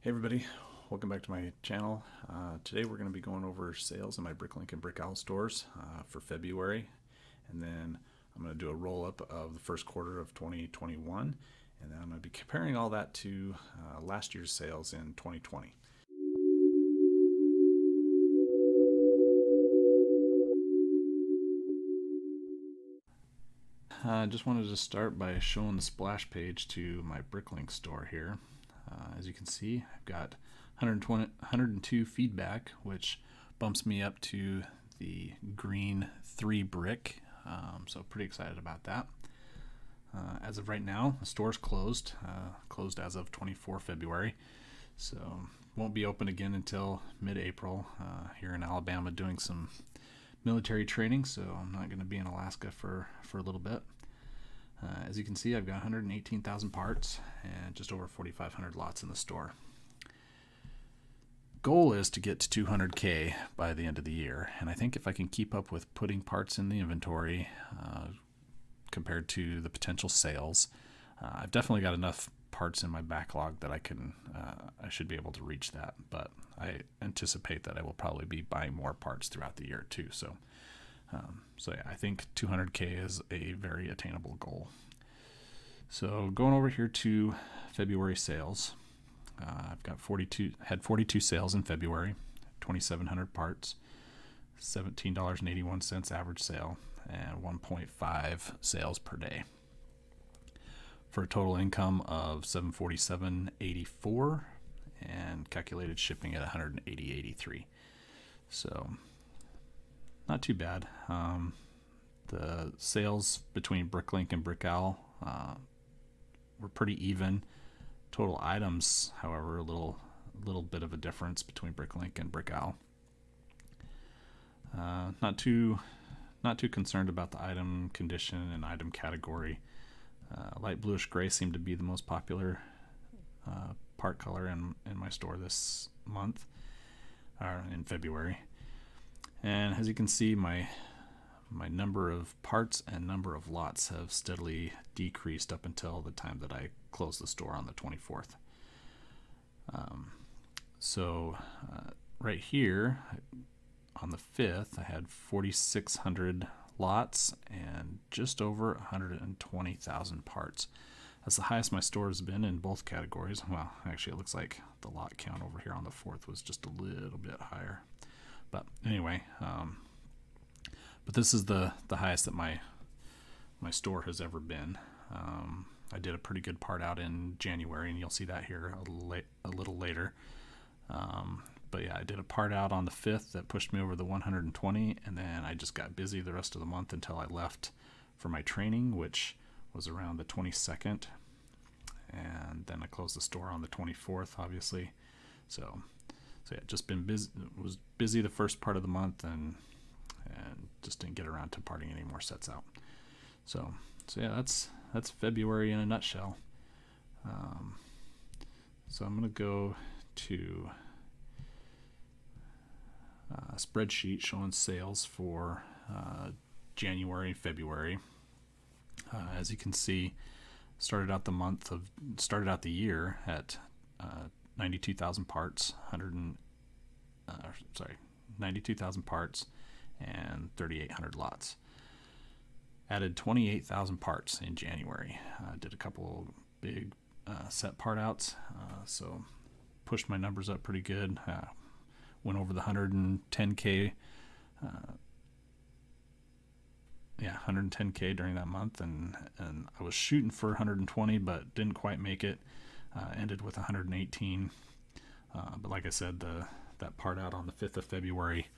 Hey everybody, welcome back to my channel. Today we're going to be going over sales in my Bricklink and Brickowl stores for February, and then I'm going to do a roll-up of the first quarter of 2021, and then I'm going to be comparing all that to last year's sales in 2020. I just wanted to start by showing the splash page to my Bricklink store here. As you can see, I've got 102 feedback, which bumps me up to the green 3 brick. So pretty excited about that. As of right now, the store's closed as of 24 February. So won't be open again until mid-April here in Alabama doing some military training, so I'm not going to be in Alaska for a little bit. As you can see, I've got 118,000 parts and just over 4,500 lots in the store. Goal is to get to 200K by the end of the year, and I think if I can keep up with putting parts in the inventory compared to the potential sales, I've definitely got enough parts in my backlog that I should be able to reach that, but I anticipate that I will probably be buying more parts throughout the year too. So yeah, I think 200K is a very attainable goal. So going over here to February sales, I've got 42 sales in February, 2,700 parts, $17.81 average sale, and 1.5 sales per day, for a total income of $747.84 and calculated shipping at $180.83. So not too bad. The sales between Bricklink and Brickowl were pretty even. Total items, however, a little bit of a difference between Bricklink and Brickowl. Not too concerned about the item condition and item category. Light bluish gray seemed to be the most popular part color in my store this month, or in February. And as you can see, my number of parts and number of lots have steadily decreased up until the time that I closed the store on the 24th. Right here on the 5th, I had 4,600 lots and just over 120,000 parts. That's the highest my store has been in both categories. Well, actually, it looks like the lot count over here on the 4th was just a little bit higher. But anyway, but this is the highest that my store has ever been. I did a pretty good part out in January, and you'll see that here a little later. But yeah, I did a part out on the 5th that pushed me over the 120, and then I just got busy the rest of the month until I left for my training, which was around the 22nd. And then I closed the store on the 24th, obviously. So yeah, just been busy. Was busy the first part of the month, and just didn't get around to parting any more sets out. So yeah, that's February in a nutshell. So I'm gonna go to a spreadsheet showing sales for January and February. As you can see, started out the year at 92,000 parts, 92,000 parts and 3,800 lots. Added 28,000 parts in January. Did a couple big set part outs, so pushed my numbers up pretty good. Went over the 110K. 110K during that month, and I was shooting for 120, but didn't quite make it. Ended with 118. But like I said, that part out on the 5th of February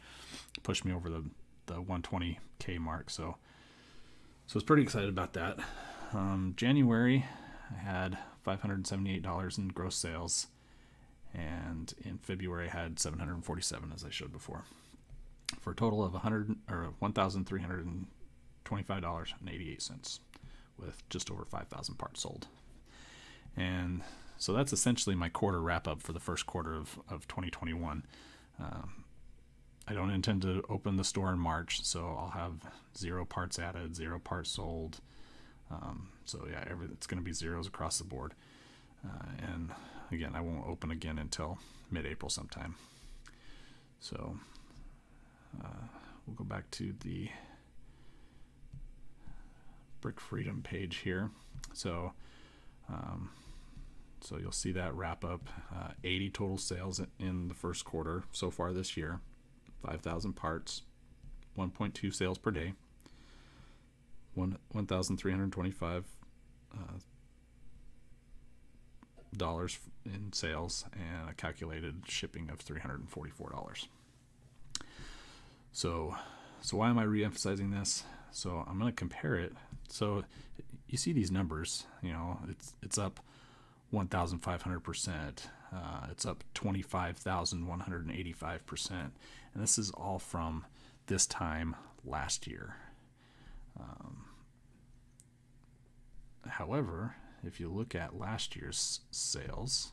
pushed me over the 120K mark. So I was pretty excited about that. January, I had $578 in gross sales, and in February I had $747, as I showed before, for a total of $1,325.88, with just over 5,000 parts sold. And so that's essentially my quarter wrap up for the first quarter of 2021. I don't intend to open the store in March, so I'll have 0 parts added, 0 parts sold. So yeah, it's going to be zeros across the board. And again, I won't open again until mid-April sometime. So we'll go back to the Brick Freedom page here. So so you'll see that wrap up. 80 total sales in the first quarter so far this year. 5,000 parts, 1.2 sales per day, 1,325 dollars in sales, and a calculated shipping of $344. So why am I re-emphasizing this? So I'm going to compare it. So you see these numbers, it's up 1,500%. It's up 25,185%. And this is all from this time last year. However, if you look at last year's sales,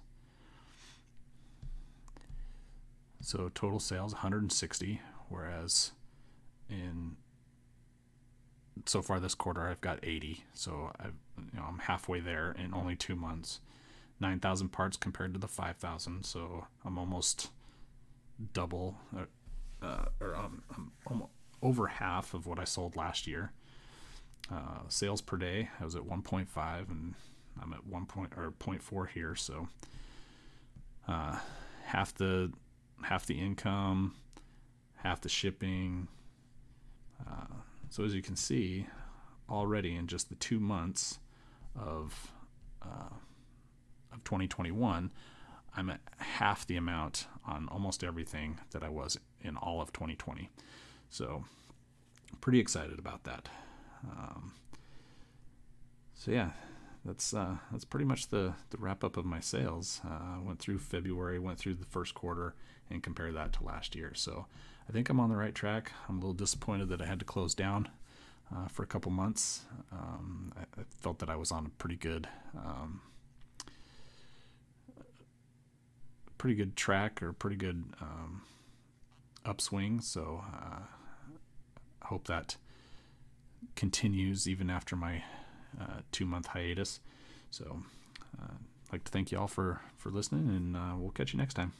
so total sales 160, whereas so far this quarter I've got 80. So I'm halfway there in only 2 months. 9,000 parts compared to the 5,000, so I'm almost double, I'm almost over half of what I sold last year. Sales per day, I was at 1.5, and I'm at 0.4 here, so half the income, half the shipping. So as you can see, already in just the 2 months of 2021, I'm at half the amount on almost everything that I was in all of 2020. So pretty excited about that. So yeah, that's pretty much the wrap up of my sales. Went through February, went through the first quarter, and compared that to last year. So I think I'm on the right track. I'm a little disappointed that I had to close down for a couple months. I felt that I was on a pretty good track, or pretty good upswing. So I hope that continues even after my 2-month hiatus. So I'd like to thank you all for listening, and we'll catch you next time.